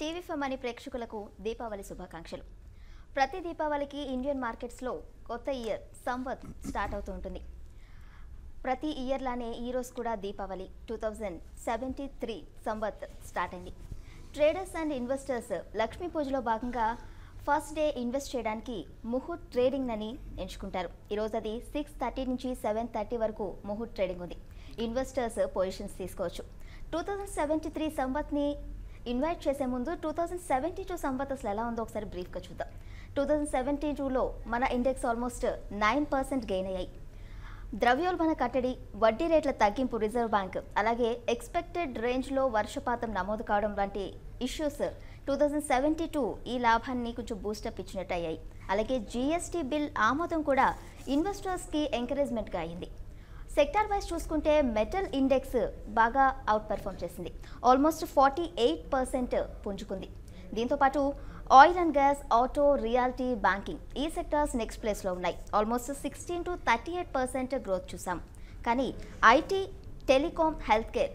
TV for money ప్రేక్షకులకు దీపావళి శుభాకాంక్షలు. ప్రతి దీపావళికి ఇండియన్ మార్కెట్స్లో కొత్త ఇయర్ సంవత్ స్టార్ట్ అవుతూ ఉంటుంది. ప్రతి ఇయర్ లానే ఈ రోజు కూడా దీపావళి 2073 సంవత్ స్టార్ట్ అయింది. ట్రేడర్స్ అండ్ ఇన్వెస్టర్స్ లక్ష్మీ పూజలో భాగంగా ఫస్ట్ డే ఇన్వెస్ట్ చేయడానికి ముహూర్త్ ట్రేడింగ్ అని ఎంచుకుంటారు. ఈరోజు అది 6:30 నుంచి 7:30 వరకు ముహూర్త్ ట్రేడింగ్ ఉంది. ఇన్వెస్టర్స్ పొజిషన్స్ తీసుకోవచ్చు. 2073 సంవత్ని ఇన్వైట్ చేసే ముందు 2072 సంవత్ అసలు ఎలా ఉందో ఒకసారి బ్రీఫ్గా చూద్దాం. 2072లో మన ఇండెక్స్ ఆల్మోస్ట్ 9% గెయిన్ అయ్యాయి. ద్రవ్యోల్బణ కట్టడి, వడ్డీ రేట్ల తగ్గింపు రిజర్వ్ బ్యాంక్, అలాగే ఎక్స్పెక్టెడ్ రేంజ్లో వర్షపాతం నమోదు కావడం వంటి ఇష్యూస్ 2072 ఈ లాభాన్ని కొంచెం బూస్టప్ ఇచ్చినట్టు అయ్యాయి. అలాగే జీఎస్టీ బిల్ ఆమోదం కూడా ఇన్వెస్టర్స్కి ఎంకరేజ్మెంట్గా అయింది. సెక్టార్ వైజ్ చూసుకుంటే మెటల్ ఇండెక్స్ బాగా అవుట్ పెర్ఫామ్ చేసింది. ఆల్మోస్ట్ 48% పుంజుకుంది. దీంతోపాటు oil and gas, auto, reality, banking ఈ సెక్టార్స్ నెక్స్ట్ ప్లేస్లో ఉన్నాయి. ఆల్మోస్ట్ 16 to 38% గ్రోత్ చూసాం. కానీ IT, telecom, health care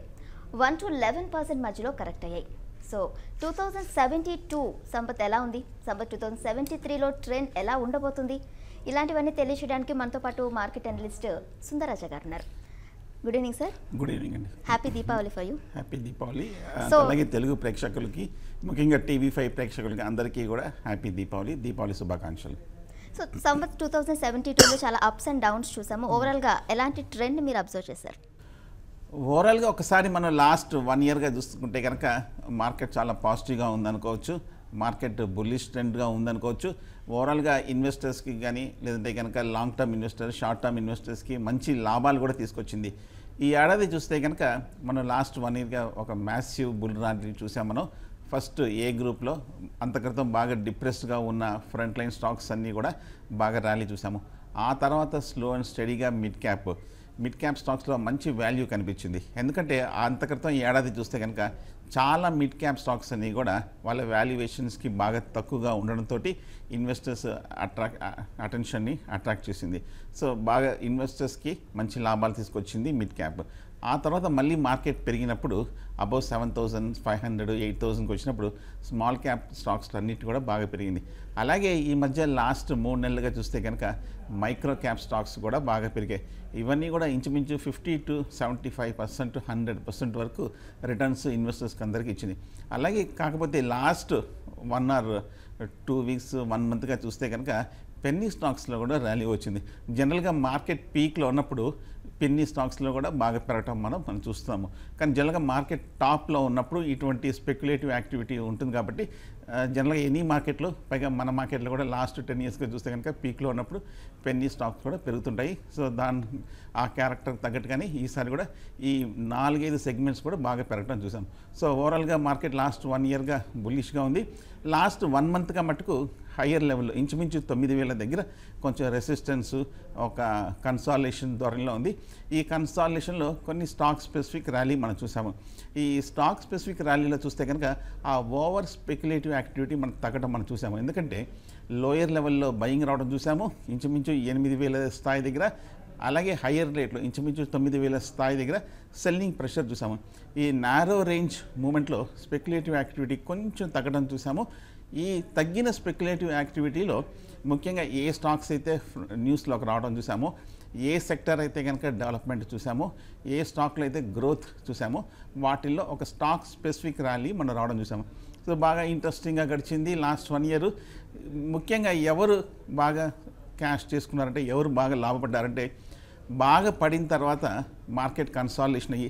1 to 11% మధ్యలో కరెక్ట్ అయ్యాయి. సో 2072 సంపత్ ఎలా ఉంది, సంపత్ 2073లో ట్రెండ్ ఎలా ఉండబోతుంది, ఇలాంటివన్నీ తెలియచేయడానికి మనతో పాటు మార్కెట్ అనలిస్ట్ సుందరరాజా గారు ఉన్నారు. Good evening sir. Good evening అండి. Happy Deepavali for you. Happy Deepavali. అలాగే తెలుగు ప్రేక్షకులకి, ముఖ్యంగా టీవీ5 ప్రేక్షకులకి అందరికీ కూడా హ్యాపీ దీపావళి శుభాకాంక్షలు. సో సంవత్ 2072లో చాలా అప్స్ అండ్ డౌన్స్ చూసాము. ఓవరాల్గా ఎలాంటి ట్రెండ్ మీరు అబ్జర్వ్ చేశారు? ఓవరాల్గా ఒకసారి మనం లాస్ట్ 1 ఇయర్గా చూసుకుంటే కనుక మార్కెట్ చాలా పాజిటివ్గా ఉందనుకోవచ్చు. Market bullish ట్రెండ్గా ఉందనుకోవచ్చు. ఓవరాల్గా ఇన్వెస్టర్స్కి కానీ, లేదంటే కనుక long term investors, short term ఇన్వెస్టర్స్కి మంచి లాభాలు కూడా తీసుకొచ్చింది. ఈ ఏడాది చూస్తే కనుక మనం లాస్ట్ 1 ఇయర్గా ఒక మ్యాసివ్ బుల్ రన్ చూసాం. మనం ఫస్ట్ ఏ గ్రూప్లో అంత క్రితం బాగా డిప్రెస్డ్గా ఉన్న ఫ్రంట్ లైన్ స్టాక్స్ అన్నీ కూడా బాగా ర్యాలీ చూసాము. ఆ తర్వాత స్లో అండ్ స్టడీగా మిడ్ క్యాప్ స్టాక్స్లో మంచి వాల్యూ కనిపించింది. ఎందుకంటే అంత క్రితం ఈ ఏడాది చూస్తే కనుక చాలా మిడ్ క్యాప్ స్టాక్స్ అన్నీ కూడా వాళ్ళ వాల్యుయేషన్స్కి బాగా తక్కువగా ఉండడంతో ఇన్వెస్టర్స్ అటెన్షన్ని అట్రాక్ట్ చేసింది. సో బాగా ఇన్వెస్టర్స్కి మంచి లాభాలు తీసుకొచ్చింది మిడ్ క్యాప్. ఆ తర్వాత మళ్ళీ మార్కెట్ పెరిగినప్పుడు అబౌవ్ 7,500, 8,000కి వచ్చినప్పుడు స్మాల్ క్యాప్ స్టాక్స్ అన్నిటి కూడా బాగా పెరిగింది. అలాగే ఈ మధ్య లాస్ట్ 3 నెలలుగా చూస్తే కనుక మైక్రో క్యాప్ స్టాక్స్ కూడా బాగా పెరిగాయి. ఇవన్నీ కూడా ఇంచుమించు 50 to 75%, 100% వరకు రిటర్న్స్ ఇన్వెస్టర్స్కి అందరికీ ఇచ్చింది. అలాగే కాకపోతే లాస్ట్ 1 or 2 weeks, 1 monthగా చూస్తే కనుక పెన్నీ స్టాక్స్లో కూడా ర్యాలీ వచ్చింది. జనరల్గా మార్కెట్ పీక్లో ఉన్నప్పుడు పెన్నీ స్టాక్స్లో కూడా బాగా పెరగటం మనం చూస్తాము. కానీ జనరల్గా మార్కెట్ టాప్లో ఉన్నప్పుడు ఇటువంటి స్పెక్యులేటివ్ యాక్టివిటీ ఉంటుంది. కాబట్టి జనరల్గా ఎనీ మార్కెట్లో, పైగా మన మార్కెట్లో కూడా లాస్ట్ 10 yearsగా చూస్తే కనుక పీక్లో ఉన్నప్పుడు పెన్నీ స్టాక్స్ కూడా పెరుగుతుంటాయి. సో ఆ క్యారెక్టర్ తగ్గట్టుగానే ఈసారి కూడా ఈ 4-5 సెగ్మెంట్స్ కూడా బాగా పెరగటం చూసాం. సో ఓవరాల్గా మార్కెట్ లాస్ట్ 1 ఇయర్గా బుల్లిష్గా ఉంది. లాస్ట్ 1 monthగా మటుకు హయ్యర్ లెవెల్లో ఇంచుమించు 9,000 దగ్గర కొంచెం రెసిస్టెన్స్, ఒక కన్సాలిడేషన్ ధోరణిలో ఉంది. ఈ కన్సాలిడేషన్లో కొన్ని స్టాక్ స్పెసిఫిక్ ర్యాలీ మనం చూసాము. ఈ స్టాక్ స్పెసిఫిక్ ర్యాలీలో చూస్తే కనుక ఆ ఓవర్ స్పెక్యులేటివ్ యాక్టివిటీ మనం తగ్గడం మనం చూసాము. ఎందుకంటే లోయర్ లెవెల్లో బయింగ్ రావడం చూసాము ఇంచుమించు 8,000 స్థాయి దగ్గర. అలాగే హయ్యర్ రేట్లో ఇంచుమించు 9,000 స్థాయి దగ్గర సెల్లింగ్ ప్రెషర్ చూసాము. ఈ నారో రేంజ్ మూమెంట్లో స్పెక్యులేటివ్ యాక్టివిటీ కొంచెం తగ్గడం చూసాము. ఈ తగ్గిన స్పెక్యులేటివ్ యాక్టివిటీలో ముఖ్యంగా ఏ స్టాక్స్ అయితే న్యూస్లోకి రావడం చూసామో, ఏ సెక్టర్ అయితే కనుక డెవలప్మెంట్ చూసామో, ఏ స్టాక్లో అయితే గ్రోత్ చూసామో, వాటిల్లో ఒక స్టాక్ స్పెసిఫిక్ ర్యాలీ మనం రావడం చూసాము. సో బాగా ఇంట్రెస్టింగ్గా గడిచింది లాస్ట్ 1 year. ముఖ్యంగా ఎవరు బాగా క్యాష్ చేసుకున్నారంటే, ఎవరు బాగా లాభపడ్డారంటే, బాగా పడిన తర్వాత మార్కెట్ కన్సాలిడేషన్ అయ్యి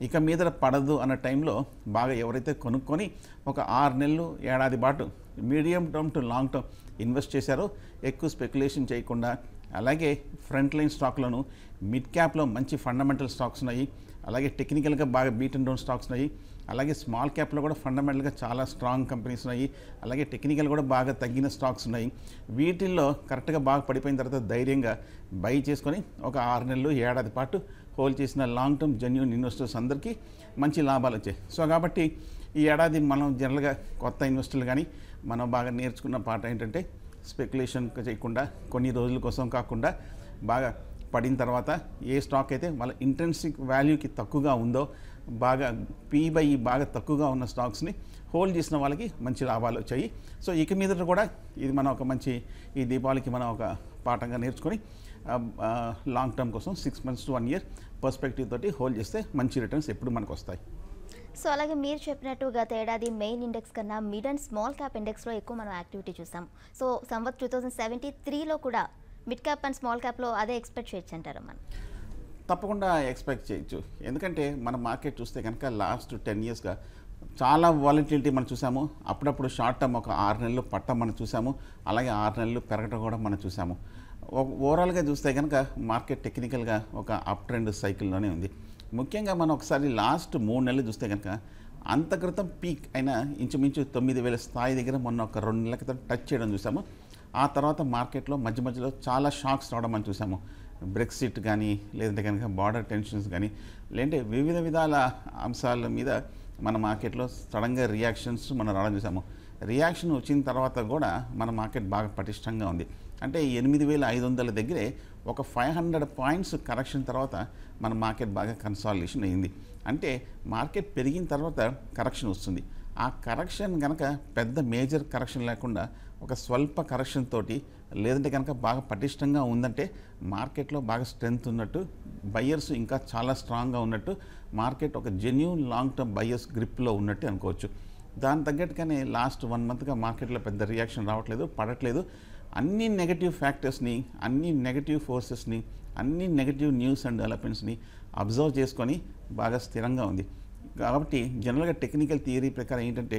ఇక మీద పడదు అన్న టైంలో బాగా ఎవరైతే కొనుక్కొని ఒక 6 నెలలు, ఏడాది పాటు medium term two long term invest చేశారో, ఎక్కువ స్పెక్యులేషన్ చేయకుండా, అలాగే ఫ్రంట్ లైన్ స్టాక్లను మిడ్ క్యాప్లో మంచి ఫండమెంటల్ స్టాక్స్ ఉన్నాయి, అలాగే టెక్నికల్గా బాగా బీట్ అండ్ డౌన్ స్టాక్స్ ఉన్నాయి, అలాగే స్మాల్ క్యాప్లో కూడా ఫండమెంటల్గా చాలా స్ట్రాంగ్ కంపెనీస్ ఉన్నాయి, అలాగే టెక్నికల్ కూడా బాగా తగ్గిన స్టాక్స్ ఉన్నాయి. వీటిల్లో కరెక్ట్గా బాగా పడిపోయిన తర్వాత ధైర్యంగా బై చేసుకొని ఒక 6 నెలలు, ఏడాది పాటు హోల్డ్ చేసిన లాంగ్ టర్మ్ జెన్యూన్ ఇన్వెస్టర్స్ అందరికీ మంచి లాభాలు వచ్చాయి. సో కాబట్టి ఈ ఏడాది మనం జనరల్గా కొత్త ఇన్వెస్టర్లు కానీ మనం బాగా నేర్చుకున్న పాట ఏంటంటే, స్పెక్యులేషన్ చేయకుండా, కొన్ని రోజుల కోసం కాకుండా, బాగా పడిన తర్వాత ఏ స్టాక్ అయితే వాళ్ళ ఇంట్రెన్సిక్ వాల్యూకి తక్కువగా ఉందో, బాగా పీ బై బాగా తక్కువగా ఉన్న స్టాక్స్ని హోల్డ్ చేసిన వాళ్ళకి మంచి లాభాలు వచ్చాయి. సో ఇక మీద కూడా ఇది మనం ఒక మంచి ఈ దీపావళికి మనం ఒక పాఠంగా నేర్చుకొని లాంగ్ టర్మ్ కోసం 6 months to 1 year పర్స్పెక్టివ్ తోటి హోల్డ్ చేస్తే మంచి రిటర్న్స్ ఎప్పుడు మనకు వస్తాయి. సో అలాగే మీరు చెప్పినట్టు గత ఏడాది మెయిన్ ఇండెక్స్ కన్నా మిడ్ అండ్ స్మాల్ క్యాప్ ఇండెక్స్లో ఎక్కువ మనం యాక్టివిటీ చూసాం. సో సంవత్ 2073లో కూడా మిడ్ క్యాప్ అండ్ స్మాల్ క్యాప్లో అదే ఎక్స్పెక్ట్ చేయొచ్చు అంటారా మనం? తప్పకుండా ఎక్స్పెక్ట్ చేయొచ్చు. ఎందుకంటే మన మార్కెట్ చూస్తే కనుక లాస్ట్ 10 yearsగా చాలా వాలటిలిటీ మనం చూసాము. అప్పుడప్పుడు షార్ట్ టర్మ్ ఒక 6 నెలలు పట్టం మనం చూసాము, అలాగే 6 నెలలు పెరగడం కూడా మనం చూసాము. ఓవరాల్గా చూస్తే కనుక మార్కెట్ టెక్నికల్గా ఒక అప్ ట్రెండ్ సైకిల్లోనే ఉంది. ముఖ్యంగా మనం ఒకసారి లాస్ట్ 3 నెలలు చూస్తే కనుక అంత క్రితం పీక్ అయినా ఇంచుమించు 9,000 స్థాయి దగ్గర మొన్న ఒక 2 నెలల క్రితం టచ్ చేయడం చూసాము. ఆ తర్వాత మార్కెట్లో మధ్యలో చాలా షాక్స్ రావడం మనం చూసాము. బ్రెక్సిట్ కానీ లేదంటే కనుక బార్డర్ టెన్షన్స్ కానీ లేదంటే వివిధ విధాల అంశాల మీద మన మార్కెట్లో సడన్గా రియాక్షన్స్ మనం రావడం చూసాము. రియాక్షన్ వచ్చిన తర్వాత కూడా మన మార్కెట్ బాగా పటిష్టంగా ఉంది. అంటే 8,500 దగ్గరే ఒక 500 పాయింట్స్ కరెక్షన్ తర్వాత మన మార్కెట్ బాగా కన్సాలిడేషన్ అయింది. అంటే మార్కెట్ పెరిగిన తర్వాత కరెక్షన్ వస్తుంది. ఆ కరెక్షన్ కనుక పెద్ద మేజర్ కరెక్షన్ లేకుండా ఒక స్వల్ప కరెక్షన్ తోటి లేదంటే కనుక బాగా పటిష్టంగా ఉందంటే మార్కెట్లో బాగా స్ట్రెంగ్త్ ఉన్నట్టు, బయ్యర్స్ ఇంకా చాలా స్ట్రాంగ్గా ఉన్నట్టు, మార్కెట్ ఒక జెన్యూన్ లాంగ్ టర్మ్ బయ్యర్స్ గ్రిప్లో ఉన్నట్టు అనుకోవచ్చు. దాని తగ్గట్టుగానే లాస్ట్ 1 monthగా మార్కెట్లో పెద్ద రియాక్షన్ రావట్లేదు, పడట్లేదు. అన్ని నెగటివ్ ఫ్యాక్టర్స్ని, అన్ని నెగటివ్ ఫోర్సెస్ని, అన్ని నెగటివ్ న్యూస్ అండ్ డెవలప్మెంట్స్ని అబ్జర్వ్ చేసుకొని బాగా స్థిరంగా ఉంది. కాబట్టి జనరల్గా టెక్నికల్ థియరీ ప్రకారం ఏంటంటే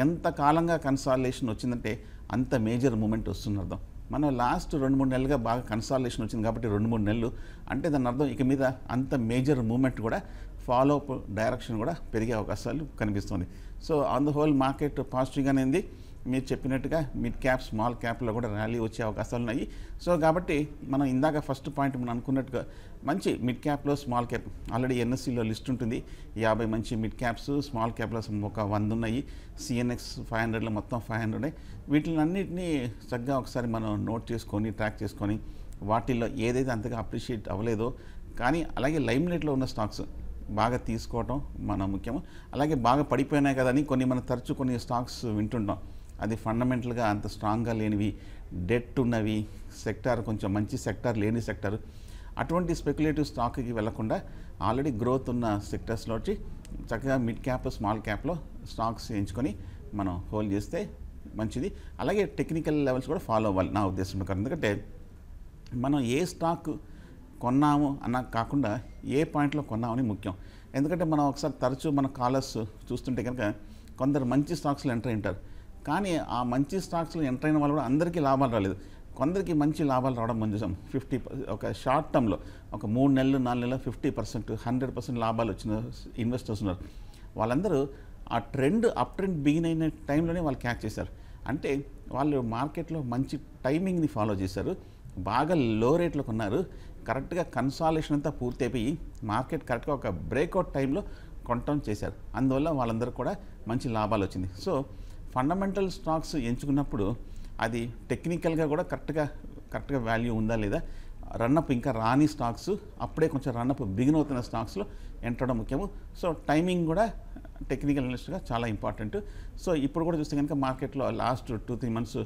ఎంత కాలంగా కన్సాలిడేషన్ వచ్చిందంటే అంత మేజర్ మూమెంట్ వస్తుంది అర్థం. మనం లాస్ట్ 2-3 నెలలుగా బాగా కన్సాలిడేషన్ వచ్చింది కాబట్టి 2-3 నెలలు అంటే దాని అర్థం ఇక మీద అంత మేజర్ మూమెంట్ కూడా ఫాలో అప్ డైరెక్షన్ కూడా పెరిగే అవకాశాలు కనిపిస్తుంది. So on the whole market పాజిటివ్గానే ఉంది. మీరు చెప్పినట్టుగా మిడ్ క్యాప్ స్మాల్ క్యాప్లో కూడా ర్యాలీ వచ్చే అవకాశాలు ఉన్నాయి. సో కాబట్టి మనం ఇందాక ఫస్ట్ పాయింట్ మనం అనుకున్నట్టుగా మంచి మిడ్ క్యాప్లో స్మాల్ క్యాప్ ఆల్రెడీ ఎన్ఎస్సిలో లిస్ట్ ఉంటుంది. 50 మంచి మిడ్ క్యాప్స్, స్మాల్ క్యాప్లో ఒక 100 ఉన్నాయి. సిఎన్ఎక్స్ 500లో మొత్తం 500 ఉన్నాయి. వీటిని అన్నింటినీ చక్కగా ఒకసారి మనం నోట్ చేసుకొని ట్రాక్ చేసుకొని వాటిల్లో ఏదైతే అంతగా అప్రిషియేట్ అవ్వలేదో కానీ అలాగే లైమ్లైట్లో ఉన్న స్టాక్స్ బాగా తీసుకోవటం మన ముఖ్యము. అలాగే బాగా పడిపోయినాయి కదని మనం తరచూ కొన్ని స్టాక్స్ వింటుంటాం. అది ఫండమెంటల్గా అంత స్ట్రాంగ్గా లేనివి, డెట్ ఉన్నవి, సెక్టార్ కొంచెం మంచి సెక్టార్ లేని సెక్టార్, అటువంటి స్పెక్యులేటివ్ స్టాక్కి వెళ్లకుండా ఆల్రెడీ గ్రోత్ ఉన్న సెక్టర్స్లో వచ్చి చక్కగా మిడ్ క్యాప్ స్మాల్ క్యాప్లో స్టాక్స్ ఎంచుకొని మనం హోల్డ్ చేస్తే మంచిది. అలాగే టెక్నికల్ లెవెల్స్ కూడా ఫాలో అవ్వాలి నా ఉద్దేశం ప్రకారం. ఎందుకంటే మనం ఏ స్టాక్ కొన్నాము అన్న కాకుండా ఏ పాయింట్లో కొన్నామని ముఖ్యం. ఎందుకంటే మనం ఒకసారి తరచూ మన కాలర్స్ చూస్తుంటే కనుక కొందరు మంచి స్టాక్స్లో ఎంటర్ అయింటారు. కానీ ఆ మంచి స్టాక్స్లో ఎంటర్ అయిన వాళ్ళు కూడా అందరికీ లాభాలు రాలేదు. కొందరికి మంచి లాభాలు రావడం మనం చూసాం. 50 ఒక షార్ట్ టర్మ్లో ఒక 3 నెలలు 4 నెలలు 50%, 100% లాభాలు వచ్చిన ఇన్వెస్టర్స్ ఉన్నారు. వాళ్ళందరూ ఆ ట్రెండ్ అప్ ట్రెండ్ బిగిన్ అయిన టైంలోనే వాళ్ళు క్యాచ్ చేశారు. అంటే వాళ్ళు మార్కెట్లో మంచి టైమింగ్ని ఫాలో చేశారు, బాగా లో రేట్లో కొన్నారు. కరెక్ట్గా కన్సాలిడేషన్ అంతా పూర్తి అయిపోయి మార్కెట్ కరెక్ట్గా ఒక బ్రేక్అవుట్ టైంలో కొనటం చేశారు. అందువల్ల వాళ్ళందరూ కూడా మంచి లాభాలు వచ్చింది. సో ఫండమెంటల్ స్టాక్స్ ఎంచుకున్నప్పుడు అది టెక్నికల్గా కూడా కరెక్ట్గా వాల్యూ ఉందా లేదా, రన్అప్ ఇంకా రాని స్టాక్స్, అప్పుడే కొంచెం రన్అప్ బిగిన్ అవుతున్న స్టాక్స్లో ఎంటడం ముఖ్యము. సో టైమింగ్ కూడా టెక్నికల్ అనలిస్ట్గా చాలా ఇంపార్టెంట్. సో ఇప్పుడు కూడా చూస్తే కనుక మార్కెట్లో లాస్ట్ 2-3 months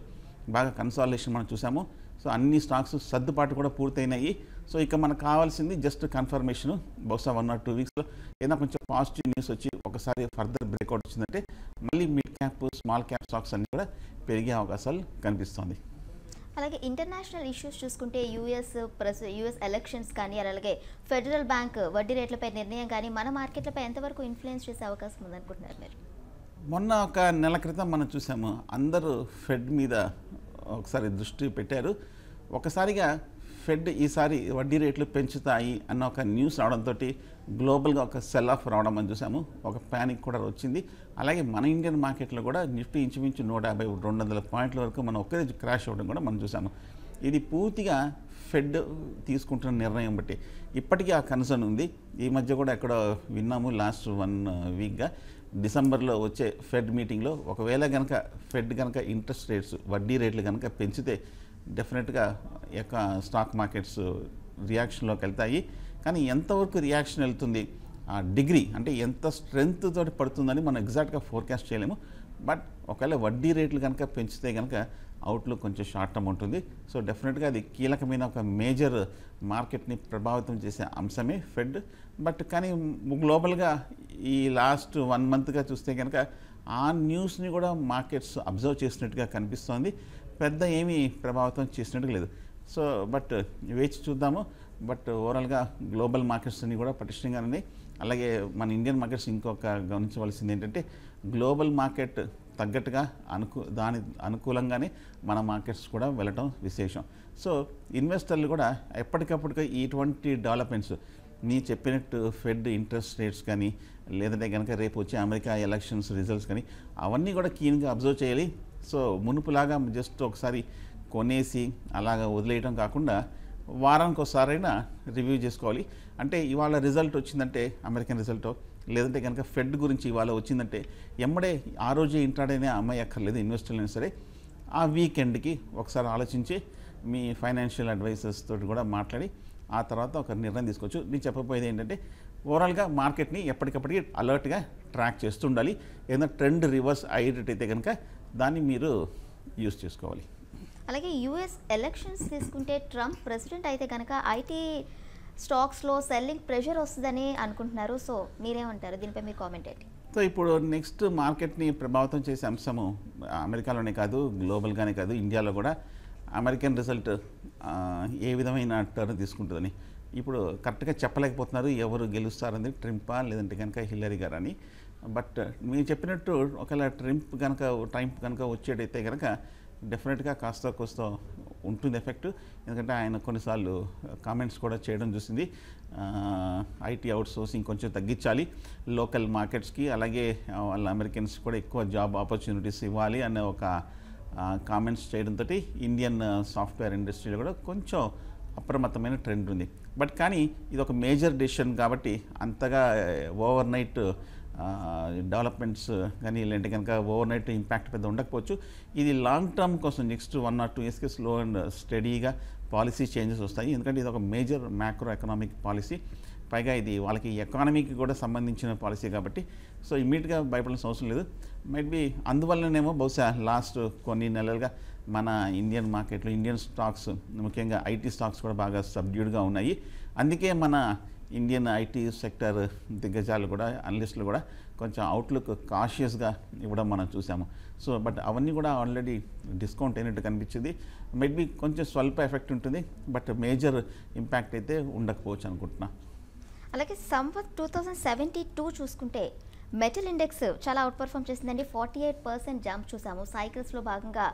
బాగా కన్సాలిడేషన్ మనం చూసాము. సో అన్ని స్టాక్స్ సర్దుబాటు కూడా పూర్తయినాయి. సో ఇక మనకు కావాల్సింది జస్ట్ కన్ఫర్మేషన్. బహుశా 1 or 2 weeksలో ఏదైనా కొంచెం పాజిటివ్ న్యూస్ వచ్చి ఒకసారి ఫర్దర్ బ్రేక్అవుట్ వచ్చిందంటే మళ్ళీ mid cap small cap stocks అన్నీ కూడా పెరిగే అవకాశాలు కనిపిస్తుంది. అలాగే ఇంటర్నేషనల్ ఇష్యూస్ చూసుకుంటే యూఎస్ ఎలక్షన్స్ కానీ అలాగే ఫెడరల్ బ్యాంక్ వడ్డీ రేట్లపై నిర్ణయం కానీ మన మార్కెట్లపై ఎంతవరకు ఇన్ఫ్లుయెన్స్ చేసే అవకాశం ఉందనుకుంటున్నారు మీరు? మొన్న ఒక నెల క్రితం మనం చూసాము, అందరూ ఫెడ్ మీద ఒకసారి దృష్టి పెట్టారు. ఒకసారిగా ఫెడ్ ఈసారి వడ్డీ రేట్లు పెంచుతాయి అన్న ఒక న్యూస్ రావడంతో గ్లోబల్గా ఒక సెల్ ఆఫ్ రావడం మనం చూసాము. ఒక ప్యానిక్ కూడా వచ్చింది. అలాగే మన ఇండియన్ మార్కెట్లో కూడా నిఫ్టీ ఇంచుమించు 150-200 పాయింట్ల వరకు మనం ఒకే రోజు క్రాష్ అవ్వడం కూడా మనం చూసాము. ఇది పూర్తిగా ఫెడ్ తీసుకుంటున్న నిర్ణయం బట్టి ఇప్పటికీ ఆ కన్సర్న్ ఉంది. ఈ మధ్య కూడా ఎక్కడో విన్నాము లాస్ట్ 1 weekగా డిసెంబర్లో వచ్చే ఫెడ్ మీటింగ్లో ఒకవేళ కనుక ఫెడ్ కనుక ఇంట్రెస్ట్ రేట్స్ వడ్డీ రేట్లు కనుక పెంచితే డెఫినెట్గా యొక్క స్టాక్ మార్కెట్స్ రియాక్షన్లోకి వెళ్తాయి. కానీ ఎంతవరకు రియాక్షన్ వెళ్తుంది, ఆ డిగ్రీ అంటే ఎంత స్ట్రెంగ్త్ తోటి పడుతుందని మనం ఎగ్జాక్ట్గా ఫోర్కాస్ట్ చేయలేము. బట్ ఒకవేళ వడ్డీ రేట్లు కనుక పెంచితే కనుక అవుట్లుక్ కొంచెం షార్ట్ టర్మ్ ఉంటుంది. సో డెఫినెట్గా అది కీలకమైన ఒక మేజర్ మార్కెట్ని ప్రభావితం చేసే అంశమే ఫెడ్. బట్ కానీ గ్లోబల్గా ఈ లాస్ట్ 1 మంత్గా చూస్తే కనుక ఆ న్యూస్ని కూడా మార్కెట్స్ అబ్జర్వ్ చేసినట్టుగా కనిపిస్తోంది. పెద్ద ఏమీ ప్రభావితం చేసినట్టుగా లేదు. సో బట్ వేచి చూద్దాము. బట్ ఓవరాల్గా గ్లోబల్ మార్కెట్స్ అన్ని కూడా పటిష్టంగా ఉన్నాయి. అలాగే మన ఇండియన్ మార్కెట్స్ ఇంకొక గమనించవలసింది ఏంటంటే గ్లోబల్ మార్కెట్ తగ్గట్టుగా దాని అనుకూలంగానే మన మార్కెట్స్ కూడా వెళ్ళటం విశేషం. సో ఇన్వెస్టర్లు కూడా ఎప్పటికప్పుడు ఇటువంటి డెవలప్మెంట్స్ మీ చెప్పినట్టు ఫెడ్ ఇంట్రెస్ట్ రేట్స్ కానీ లేదంటే కనుక రేపు వచ్చే అమెరికా ఎలక్షన్స్ రిజల్ట్స్ కానీ అవన్నీ కూడా కీన్గా అబ్జర్వ్ చేయాలి. సో మునుపులాగా జస్ట్ ఒకసారి కొనేసి అలాగా వదిలేయటం కాకుండా వారానికి ఒకసారైనా రివ్యూ చేసుకోవాలి. అంటే ఇవాళ రిజల్ట్ వచ్చిందంటే అమెరికన్ రిజల్టో లేదంటే కనుక ఫెడ్ గురించి ఇవాళ వచ్చిందంటే ఎమ్మడే ఆ రోజే ఇంట్రాడేనే అమ్మయ్యక్కర్లేదు ఇన్వెస్టర్లైనా సరే. ఆ వీకెండ్కి ఒకసారి ఆలోచించి మీ ఫైనాన్షియల్ అడ్వైజర్స్ తోటి కూడా మాట్లాడి ఆ తర్వాత ఒక నిర్ణయం తీసుకోవచ్చు. నేను చెప్పబోయేది ఏంటంటే ఓవరాల్గా మార్కెట్ని ఎప్పటికప్పటికి అలర్ట్గా ట్రాక్ చేస్తూ ఉండాలి. ఏదైనా ట్రెండ్ రివర్స్ అయ్యేటట్టయితే కనుక దాన్ని మీరు యూస్ చేసుకోవాలి. అలాగే యూఎస్ ఎలక్షన్స్ తీసుకుంటే ట్రంప్ ప్రెసిడెంట్ అయితే కనుక ఐటీ స్టాక్స్లో సెల్లింగ్ ప్రెషర్ వస్తుందని అనుకుంటున్నారు. సో మీరేమంటారు దీనిపై మీ కామెంట్ ఏంటి? సో ఇప్పుడు నెక్స్ట్ మార్కెట్ని ప్రభావితం చేసే అంశము అమెరికాలోనే కాదు, గ్లోబల్గానే కాదు, ఇండియాలో కూడా అమెరికన్ రిజల్ట్ ఏ విధమైన టర్న్ తీసుకుంటుందని ఇప్పుడు కరెక్ట్గా చెప్పలేకపోతున్నారు. ఎవరు గెలుస్తారని, ట్రంపా లేదంటే కనుక హిల్లరీ గారని. బట్ మీరు చెప్పినట్టు ఒకవేళ ట్రంప్ కనుక వచ్చేటైతే కనుక డెఫినెట్గా కాస్త కోస్త ఉంటుంది ఎఫెక్ట్. ఎందుకంటే ఆయన కొన్నిసార్లు కామెంట్స్ కూడా చేయడం చూసింది. ఐటీ అవుట్ సోర్సింగ్ కొంచెం తగ్గించాలి లోకల్ మార్కెట్స్కి, అలాగే వాళ్ళ అమెరికన్స్ కూడా ఎక్కువ జాబ్ ఆపర్చునిటీస్ ఇవ్వాలి అనే ఒక కామెంట్స్ చేయడంతో ఇండియన్ సాఫ్ట్వేర్ ఇండస్ట్రీలో కూడా కొంచెం అప్రమత్తమైన ట్రెండ్ ఉంది. బట్ కానీ ఇది ఒక మేజర్ డెసిషన్ కాబట్టి అంతగా ఓవర్ నైట్ డెవలప్మెంట్స్ కానీ లేదంటే కనుక ఓవర్ నైట్ ఇంపాక్ట్ పెద్ద ఉండకపోవచ్చు. ఇది లాంగ్ టర్మ్ కోసం నెక్స్ట్ 1 or 2 yearsకి స్లో అండ్ స్టడీగా పాలసీ చేంజెస్ వస్తాయి. ఎందుకంటే ఇది ఒక మేజర్ మ్యాక్రో ఎకనామిక్ పాలసీ, పైగా ఇది వాళ్ళకి ఎకానమీకి కూడా సంబంధించిన పాలసీ కాబట్టి సో ఇమ్మీడియట్గా భయపడాల్సిన అవసరం లేదు. మైట్ బి అందువల్లనేమో బహుశా లాస్ట్ కొన్ని నెలలుగా మన ఇండియన్ మార్కెట్లో ఇండియన్ స్టాక్స్ ముఖ్యంగా ఐటీ స్టాక్స్ కూడా బాగా సబ్డ్యూడ్గా ఉన్నాయి. అందుకే మన ఇండియన్ ఐటీ సెక్టర్ దిగ్గజాలు కూడా అనలిస్టులు కూడా కొంచెం అవుట్లుక్ కాషియస్గా ఇవ్వడం మనం చూసాము. సో బట్ అవన్నీ కూడా ఆల్రెడీ డిస్కౌంట్ అయినట్టు కనిపించింది. మైట్ బి కొంచెం స్వల్ప ఎఫెక్ట్ ఉంటుంది, బట్ మేజర్ ఇంపాక్ట్ అయితే ఉండకపోవచ్చు అనుకుంటున్నా. అలాగే సంవత్ 2072 చూసుకుంటే మెటల్ ఇండెక్స్ చాలా అవుట్ పర్ఫామ్ చేసిందండి. 48% జంప్ చూసాము. సైకిల్స్లో భాగంగా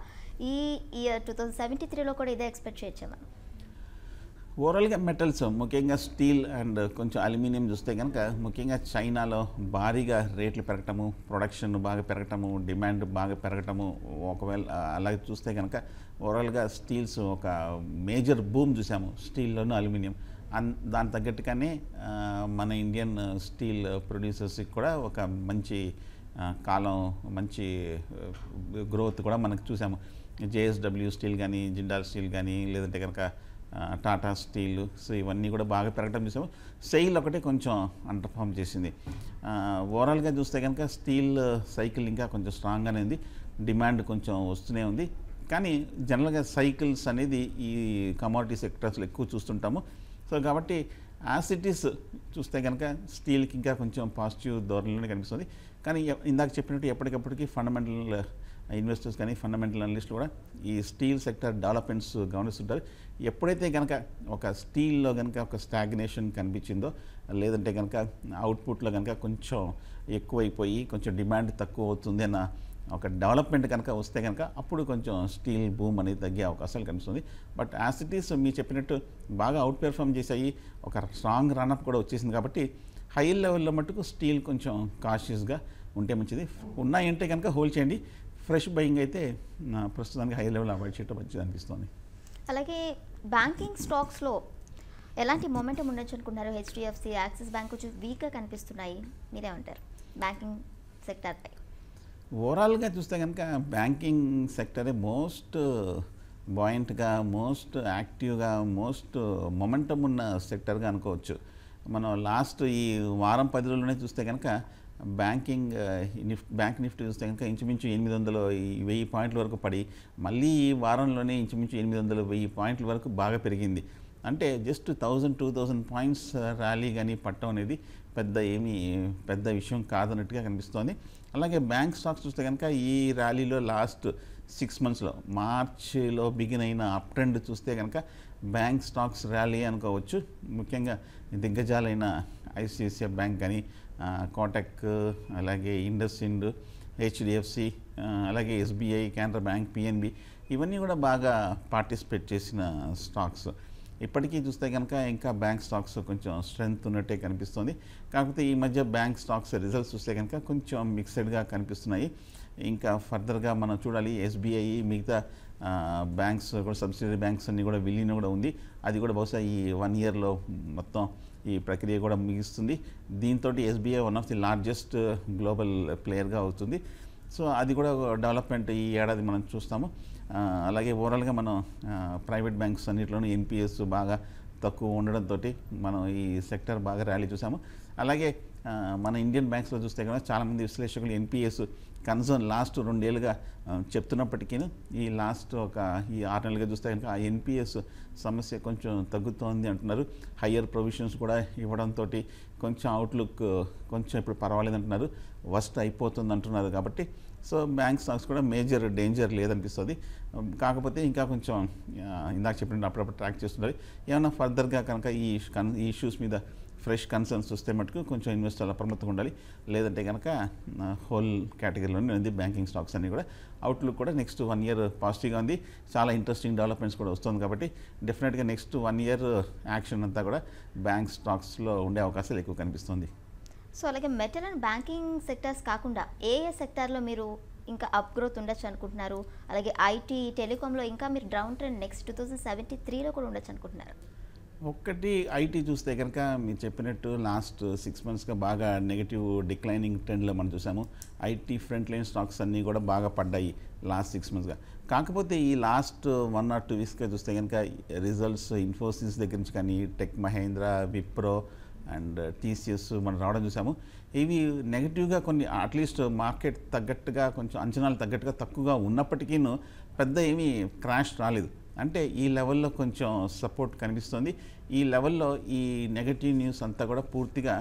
ఈ ఇయర్ 2073లో కూడా ఇదే ఎక్స్పెక్ట్ చేయొచ్చు మనం. ఓవరాల్గా మెటల్స్ ముఖ్యంగా స్టీల్ అండ్ కొంచెం అల్యూమినియం చూస్తే కనుక ముఖ్యంగా చైనాలో భారీగా రేట్లు పెరగటము, ప్రొడక్షన్ బాగా పెరగటము, డిమాండ్ బాగా పెరగటము, ఒకవేళ అలాగే చూస్తే కనుక ఓవరాల్గా స్టీల్స్ ఒక మేజర్ బూమ్ చూసాము స్టీల్లోనూ అల్యూమినియం. దాని తగ్గట్టుగానే మన ఇండియన్ స్టీల్ ప్రొడ్యూసర్స్కి కూడా ఒక మంచి కాలం, మంచి గ్రోత్ కూడా మనకు చూసాము. జేఎస్డబ్ల్యూ స్టీల్ కానీ, జిండాల్ స్టీల్ కానీ లేదంటే కనుక టాటా స్టీల్, సో ఇవన్నీ కూడా బాగా పెరగడం చూసాము. సెయిల్ ఒకటే కొంచెం అండర్ఫామ్ చేసింది. ఓవరాల్గా చూస్తే కనుక స్టీల్ సైకిల్ ఇంకా కొంచెం స్ట్రాంగ్గానే ఉంది, డిమాండ్ కొంచెం వస్తూనే ఉంది. కానీ జనరల్గా సైకిల్స్ అనేది ఈ కమోడిటీ సెక్టర్స్లో ఎక్కువ చూస్తుంటాము. సో కాబట్టి యాసిటీస్ చూస్తే కనుక స్టీల్కి ఇంకా కొంచెం పాజిటివ్ ధోరణిలోనే కనిపిస్తుంది. కానీ ఇందాక చెప్పినట్టు ఎప్పటికప్పటికి ఫండమెంటల్ ఇన్వెస్టర్స్ కానీ ఫండమెంటల్ అనలిస్టులు కూడా ఈ స్టీల్ సెక్టర్ డెవలప్మెంట్స్ గమనిస్తుంటారు. ఎప్పుడైతే కనుక ఒక స్టీల్లో కనుక ఒక స్టాగ్నేషన్ కనిపించిందో లేదంటే కనుక అవుట్పుట్లో కనుక కొంచెం ఎక్కువైపోయి కొంచెం డిమాండ్ తక్కువ అవుతుంది అన్న ఒక డెవలప్మెంట్ కనుక వస్తే కనుక అప్పుడు కొంచెం స్టీల్ బూమ్ అనేది తగ్గే అవకాశాలు కనిపిస్తుంది. బట్ యాసిటీస్ మీరు చెప్పినట్టు బాగా అవుట్ పెర్ఫామ్ చేసాయి, ఒక స్ట్రాంగ్ రన్అప్ కూడా వచ్చేసింది. కాబట్టి హై లెవెల్లో మట్టుకు స్టీల్ కొంచెం కాషియస్గా ఉంటే మంచిది. ఉన్నాయంటే కనుక హోల్డ్ చేయండి. ఫ్రెష్ బయింగ్ అయితే ప్రస్తుతానికి హై లెవెల్ అవాయిడ్ చేయడం మంచిది అనిపిస్తుంది. అలాగే బ్యాంకింగ్ స్టాక్స్లో ఎలాంటి మొమెంటం ఉండొచ్చు అనుకుంటున్నారు? హెచ్డిఎఫ్సి, యాక్సిస్ బ్యాంక్ కొంచెం వీక్గా కనిపిస్తున్నాయి, మీరేమంటారు బ్యాంకింగ్ సెక్టర్పై? ఓవరాల్గా చూస్తే కనుక బ్యాంకింగ్ సెక్టరే మోస్ట్ బాయింట్గా, మోస్ట్ యాక్టివ్గా, మోస్ట్ మొమెంటమ్ ఉన్న సెక్టర్గా అనుకోవచ్చు. మనం లాస్ట్ ఈ వారం 10 రోజుల్లోనే చూస్తే కనుక బ్యాంక్ నిఫ్టీ చూస్తే కనుక ఇంచుమించు 1000 పాయింట్ల వరకు పడి మళ్ళీ ఈ వారంలోనే ఇంచుమించు 1000 పాయింట్ల వరకు బాగా పెరిగింది. అంటే జస్ట్ 1000-2000 పాయింట్స్ ర్యాలీ కానీ పట్టడం అనేది పెద్ద విషయం కాదన్నట్టుగా కనిపిస్తోంది. అలాగే బ్యాంక్ స్టాక్స్ చూస్తే కనుక ఈ ర్యాలీలో లాస్ట్ 6 మంత్స్లో మార్చిలో బిగిన్ అయిన అప్ ట్రెండ్ చూస్తే కనుక బ్యాంక్ స్టాక్స్ ర్యాలీ అనుకోవచ్చు. ముఖ్యంగా దిగ్గజాలైన ఐసిఐసిఐ బ్యాంక్ కానీ, కోటక్, అలాగే ఇండస్ఇండ్, హెచ్డిఎఫ్సి, అలాగే ఎస్బీఐ, కెనరా బ్యాంక్, పిఎన్బి ఇవన్నీ కూడా బాగా పార్టిసిపేట్ చేసిన స్టాక్స్. ఇప్పటికీ చూస్తే కనుక ఇంకా బ్యాంక్ స్టాక్స్ కొంచెం స్ట్రెంగ్త్ ఉన్నట్టే కనిపిస్తుంది. కాకపోతే ఈ మధ్య బ్యాంక్ స్టాక్స్ రిజల్ట్స్ చూస్తే కనుక కొంచెం మిక్స్డ్గా కనిపిస్తున్నాయి. ఇంకా ఫర్దర్గా మనం చూడాలి. ఎస్బీఐ మిగతా బ్యాంక్స్ కూడా, సబ్సిడరీ బ్యాంక్స్ అన్నీ కూడా విలీనం కూడా ఉంది. అది కూడా బహుశా ఈ 1 ఇయర్లో మొత్తం ఈ ప్రక్రియ కూడా ముగిస్తుంది. దీంతో SBI one of the largest global ప్లేయర్గా అవుతుంది. సో అది కూడా డెవలప్మెంట్ ఈ ఏడాది మనం చూస్తాము. అలాగే ఓవరాల్గా మనం ప్రైవేట్ బ్యాంక్స్ అన్నింటిలోనూ ఎన్పిఎస్ బాగా తక్కువ ఉండడంతో మనం ఈ సెక్టర్ బాగా ర్యాలీ చూసాము. అలాగే మన ఇండియన్ బ్యాంక్స్లో చూస్తే కనుక చాలామంది విశ్లేషకులు ఎన్పిఎస్ కన్సర్న్ లాస్ట్ 2 ఏళ్ళుగా చెప్తున్నప్పటికీ ఈ లాస్ట్ ఈ 6 నెలలుగా చూస్తే కనుక ఆ ఎన్పిఎస్ సమస్య కొంచెం తగ్గుతోంది అంటున్నారు. హయ్యర్ ప్రొవిజన్స్ కూడా ఇవ్వడంతో కొంచెం అవుట్లుక్ కొంచెం ఇప్పుడు పర్వాలేదు అంటున్నారు. వర్స్ట్ అయిపోతుంది అంటున్నారు. కాబట్టి సో బ్యాంక్ స్టాక్స్ కూడా మేజర్ డేంజర్ లేదనిపిస్తుంది. కాకపోతే ఇంకా కొంచెం ఇందాక చెప్పినట్టు అప్పుడప్పుడు ట్రాక్ చేస్తున్నారు. ఏమైనా ఫర్దర్గా కనుక ఈ ఇష్యూస్ మీద ఫ్రెష్ కన్సర్న్స్ వస్తే మటుకు కొంచెం ఇన్వెస్టర్లు అప్రమత్తంగా ఉండాలి. లేదంటే కనుక హోల్ కేటగిరీలోనే ఉంది బ్యాంకింగ్ స్టాక్స్ అన్నీ కూడా. అవుట్లుక్ కూడా నెక్స్ట్ 1 ఇయర్ పాజిటివ్గా ఉంది. చాలా ఇంట్రెస్టింగ్ డెవలప్మెంట్స్ కూడా వస్తుంది. కాబట్టి డెఫినెట్గా నెక్స్ట్ 1 ఇయర్ యాక్షన్ అంతా కూడా బ్యాంక్ స్టాక్స్లో ఉండే అవకాశాలు ఎక్కువ కనిపిస్తుంది. సో అలాగే మెటల్ అండ్ బ్యాంకింగ్ సెక్టర్స్ కాకుండా ఏ సెక్టార్లో మీరు ఇంకా అప్ గ్రోత్ ఉండొచ్చు అనుకుంటున్నారు? అలాగే ఐటీ, టెలికాంలో ఇంకా మీరు డౌన్ ట్రెండ్ నెక్స్ట్ 2073లో కూడా ఉండొచ్చు అనుకుంటున్నారు? ఒక్కటి ఐటీ చూస్తే కనుక మీరు చెప్పినట్టు లాస్ట్ 6 మంత్స్గా బాగా నెగిటివ్ డిక్లైనింగ్ ట్రెండ్లో మనం చూసాము. ఐటీ ఫ్రంట్ లైన్ స్టాక్స్ అన్నీ కూడా బాగా పడ్డాయి లాస్ట్ 6 మంత్స్గా. కాకపోతే ఈ లాస్ట్ 1 or 2 వీక్స్గా చూస్తే కనుక రిజల్ట్స్ ఇన్ఫోసిస్ దగ్గర నుంచి కానీ, టెక్ మహేంద్ర, విప్రో అండ్ టీసీఎస్ మనం రావడం చూసాము. ఇవి నెగిటివ్గా కొన్ని అట్లీస్ట్ మార్కెట్ తగ్గట్టుగా కొంచెం అంచనాలు తగ్గట్టుగా తక్కువగా ఉన్నప్పటికీ పెద్ద ఏమీ క్రాష్ రాలేదు. అంటే ఈ లెవెల్లో కొంచెం సపోర్ట్ కనిపిస్తుంది. ఈ లెవెల్లో ఈ నెగటివ్ న్యూస్ అంతా కూడా పూర్తిగా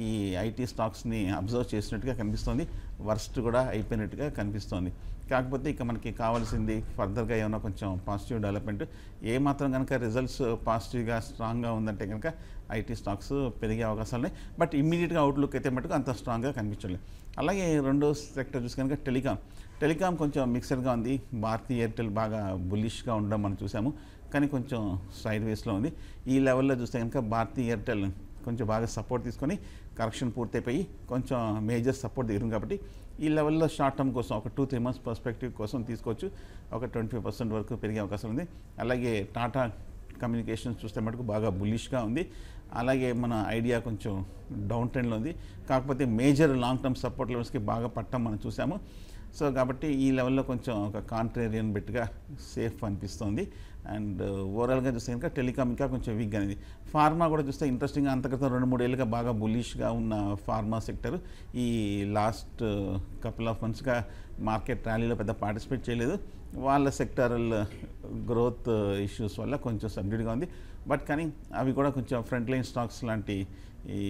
ఈ ఐటీ స్టాక్స్ని అబ్జర్వ్ చేసినట్టుగా కనిపిస్తుంది. వర్స్ట్ కూడా అయిపోయినట్టుగా కనిపిస్తుంది. కాకపోతే ఇక మనకి కావాల్సింది ఫర్దర్గా ఏమైనా కొంచెం పాజిటివ్ డెవలప్మెంట్. ఏమాత్రం కనుక రిజల్ట్స్ పాజిటివ్గా స్ట్రాంగ్గా ఉందంటే కనుక ఐటీ స్టాక్స్ పెరిగే అవకాశాలు ఉన్నాయి. బట్ ఇమ్మీడియట్గా అవుట్లుక్ అయితే మటుకు అంత స్ట్రాంగ్గా కనిపించలేదు. అలాగే రెండో సెక్టర్ చూసి కనుక టెలికాం కొంచెం మిక్సర్గా ఉంది. భారతీ ఎయిర్టెల్ బాగా బుల్లిష్గా ఉండడం మనం చూసాము. కానీ కొంచెం సైడ్ వేస్లో ఉంది. ఈ లెవెల్లో చూస్తే కనుక భారతీ ఎయిర్టెల్ కొంచెం బాగా సపోర్ట్ తీసుకొని కరెక్షన్ పూర్తయిపోయి కొంచెం మేజర్ సపోర్ట్ దిగుతుంది. కాబట్టి ఈ లెవెల్లో షార్ట్ టర్మ్ కోసం ఒక 2-3 మంత్స్ పర్స్పెక్టివ్ కోసం తీసుకోవచ్చు. ఒక 25% వరకు పెరిగే అవకాశం ఉంది. అలాగే టాటా కమ్యూనికేషన్స్ చూస్తే మటుకు బాగా బుల్లిష్గా ఉంది. అలాగే మన ఐడియా కొంచెం డౌన్ ట్రెండ్లో ఉంది. కాకపోతే మేజర్ లాంగ్ టర్మ్ సపోర్ట్ లెవెల్స్కి బాగా పట్టడం మనం చూసాము. సో కాబట్టి ఈ లెవెల్లో కొంచెం ఒక కాంట్రేరియన్ బెట్గా సేఫ్ అనిపిస్తుంది. అండ్ ఓవరాల్గా చూస్తే కనుక టెలికామ్ ఇంకా కొంచెం వీక్గా అనేది. ఫార్మా కూడా చూస్తే ఇంట్రెస్టింగ్గా అంతక్రితం 2-3 ఏళ్ళుగా బాగా బుల్లిష్గా ఉన్న ఫార్మా సెక్టర్ ఈ లాస్ట్ కపుల్ ఆఫ్ మంత్స్గా మార్కెట్ ర్యాలీలో పెద్ద పార్టిసిపేట్ చేయలేదు. వాళ్ళ సెక్టరల్ గ్రోత్ ఇష్యూస్ వల్ల కొంచెం సబ్డ్యూడ్గా ఉంది. బట్ కానీ అవి కూడా కొంచెం ఫ్రంట్ లైన్ స్టాక్స్ లాంటి ఈ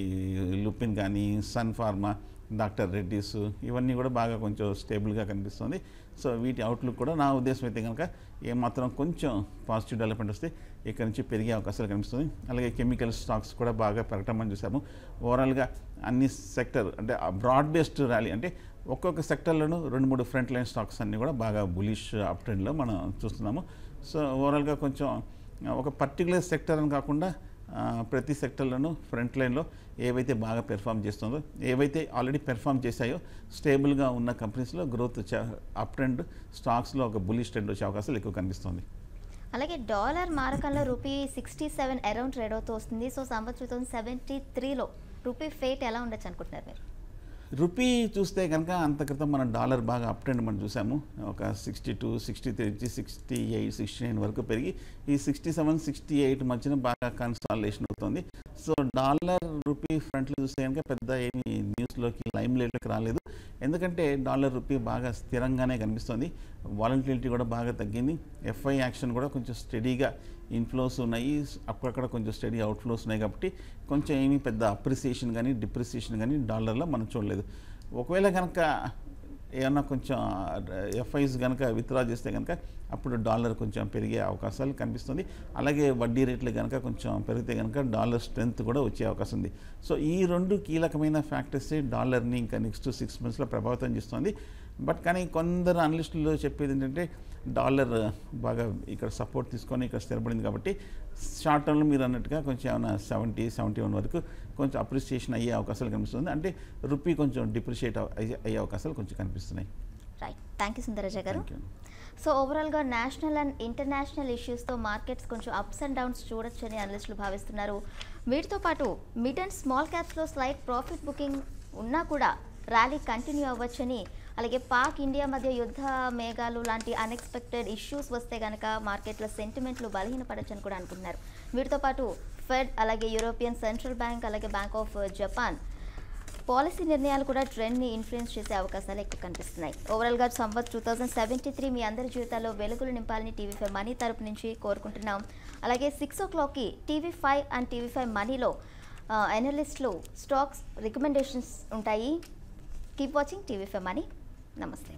లుపిన్ కానీ, సన్ ఫార్మా, డాక్టర్ రెడ్డీస్ ఇవన్నీ కూడా బాగా కొంచెం స్టేబుల్గా కనిపిస్తుంది. సో వీటి అవుట్లుక్ కూడా నా ఉద్దేశం అయితే కనుక ఏమాత్రం కొంచెం పాజిటివ్ డెవలప్మెంట్ వస్తే ఇక్కడ నుంచి పెరిగే అవకాశాలు కనిపిస్తుంది. అలాగే కెమికల్ స్టాక్స్ కూడా బాగా పెరగటం అని చూసాము. ఓవరాల్గా అన్ని సెక్టర్ అంటే బ్రాడ్ బేస్డ్ ర్యాలీ, అంటే ఒక్కొక్క సెక్టర్లోనూ 2-3 ఫ్రంట్ లైన్ స్టాక్స్ అన్నీ కూడా బాగా బులిష్ అప్ ట్రెండ్లో మనం చూస్తున్నాము. సో ఓవరాల్గా కొంచెం ఒక పర్టికులర్ సెక్టర్ అని కాకుండా ప్రతి సెక్టర్లోనూ ఫ్రంట్ లైన్లో ఏవైతే బాగా పెర్ఫామ్ చేస్తుందో, ఏవైతే ఆల్రెడీ పెర్ఫామ్ చేశాయో స్టేబుల్గా ఉన్న కంపెనీస్లో గ్రోత్ అప్ ట్రెండ్, స్టాక్స్లో ఒక బులిష్ ట్రెండ్ వచ్చే అవకాశాలు ఎక్కువ కనిపిస్తుంది. అలాగే డాలర్ మారకంలో రూపీ 67 అరౌండ్ ట్రేడ్ అవుతూ వస్తుంది. సో సంవత్సరం 2073లో రూపీ ఫేట్ ఎలా ఉండొచ్చు అనుకుంటున్నారు మీరు? రూపీ చూస్తే కనుక అంత క్రితం మన డాలర్ బాగా అప్ ట్రెండ్ మనం చూసాము. ఒక 62, 63 నుంచి 68, 69 వరకు పెరిగి ఈ 67, 68 మధ్యన బాగా కన్సాలిడేషన్ అవుతుంది. సో డాలర్ రూపీ ఫ్రంట్లో చూస్తే కనుక పెద్ద ఏమి న్యూస్లోకి లైమ్ లైట్లోకి రాలేదు. ఎందుకంటే డాలర్ రూపీ బాగా స్థిరంగానే కనిపిస్తుంది. వాలంటిలిటీ కూడా బాగా తగ్గింది. ఎఫ్ఐ యాక్షన్ కూడా కొంచెం స్టడీగా ఇన్ఫ్లోస్ ఉన్నాయి, అక్కడక్కడ కొంచెం స్టడీ అవుట్ఫ్లోస్ ఉన్నాయి. కాబట్టి కొంచెం ఏమీ పెద్ద అప్రిసియేషన్ కానీ డిప్రిసియేషన్ కానీ డాలర్లో మనం చూడలేదు. ఒకవేళ కనుక ఏమన్నా కొంచెం ఎఫ్ఐస్ కనుక విత్డ్రా చేస్తే కనుక అప్పుడు డాలర్ కొంచెం పెరిగే అవకాశాలు కనిపిస్తుంది. అలాగే వడ్డీ రేట్లు కనుక కొంచెం పెరిగితే కనుక డాలర్ స్ట్రెంత్ కూడా వచ్చే అవకాశం ఉంది. సో ఈ రెండు కీలకమైన ఫ్యాక్టర్సే డాలర్ని ఇంకా నెక్స్ట్ 6 monthsలో ప్రభావితం చేస్తుంది. బట్ కానీ కొందరు అనలిస్టులు చెప్పేది ఏంటంటే డాలర్ బాగా ఇక్కడ సపోర్ట్ తీసుకొని ఇక్కడ స్థిరపడింది కాబట్టి షార్ట్ టర్మ్లో మీరు అన్నట్టుగా కొంచెం ఏమైనా 70-71 వరకు కొంచెం అప్రిసియేషన్ అయ్యే అవకాశాలు కనిపిస్తుంది. అంటే రూపీ కొంచెం డిప్రిషియేట్ అయ్యే అవకాశాలు కొంచెం కనిపిస్తున్నాయి. రైట్, థ్యాంక్ యూ సుందరరాజ గారు. సో ఓవరాల్గా నేషనల్ అండ్ ఇంటర్నేషనల్ ఇష్యూస్తో మార్కెట్స్ కొంచెం అప్స్ అండ్ డౌన్స్ చూడొచ్చని అనలిస్టులు భావిస్తున్నారు. వీటితో పాటు మిడ్ అండ్ స్మాల్ క్యాప్స్లో స్లైట్ ప్రాఫిట్ బుకింగ్ ఉన్నా కూడా ర్యాలీ కంటిన్యూ అవ్వచ్చని, అలాగే పాక్ ఇండియా మధ్య యుద్ధ మేఘాలు లాంటి అన్ఎక్స్పెక్టెడ్ ఇష్యూస్ వస్తే కనుక మార్కెట్ల సెంటిమెంట్లు బలహీనపడచ్చని కూడా అనుకుంటున్నారు. వీటితో పాటు ఫెడ్, అలాగే యూరోపియన్ సెంట్రల్ బ్యాంక్, అలాగే బ్యాంక్ ఆఫ్ జపాన్ పాలసీ నిర్ణయాలు కూడా ట్రెండ్ని ఇన్ఫ్లుయెన్స్ చేసే అవకాశాలు ఎక్కువ కనిపిస్తున్నాయి. ఓవరాల్గా సంవత్ 2073 మీ అందరి జీవితాల్లో వెలుగులు నింపాలని టీవీ5 మనీ తరపు నుంచి కోరుకుంటున్నాం. అలాగే 6 o'clockకి టీవీ5 అండ్ టీవీ5 మనీలో అనలిస్టులు స్టాక్స్ రికమెండేషన్స్ ఉంటాయి. Keep watching TV5 money. నమస్తే.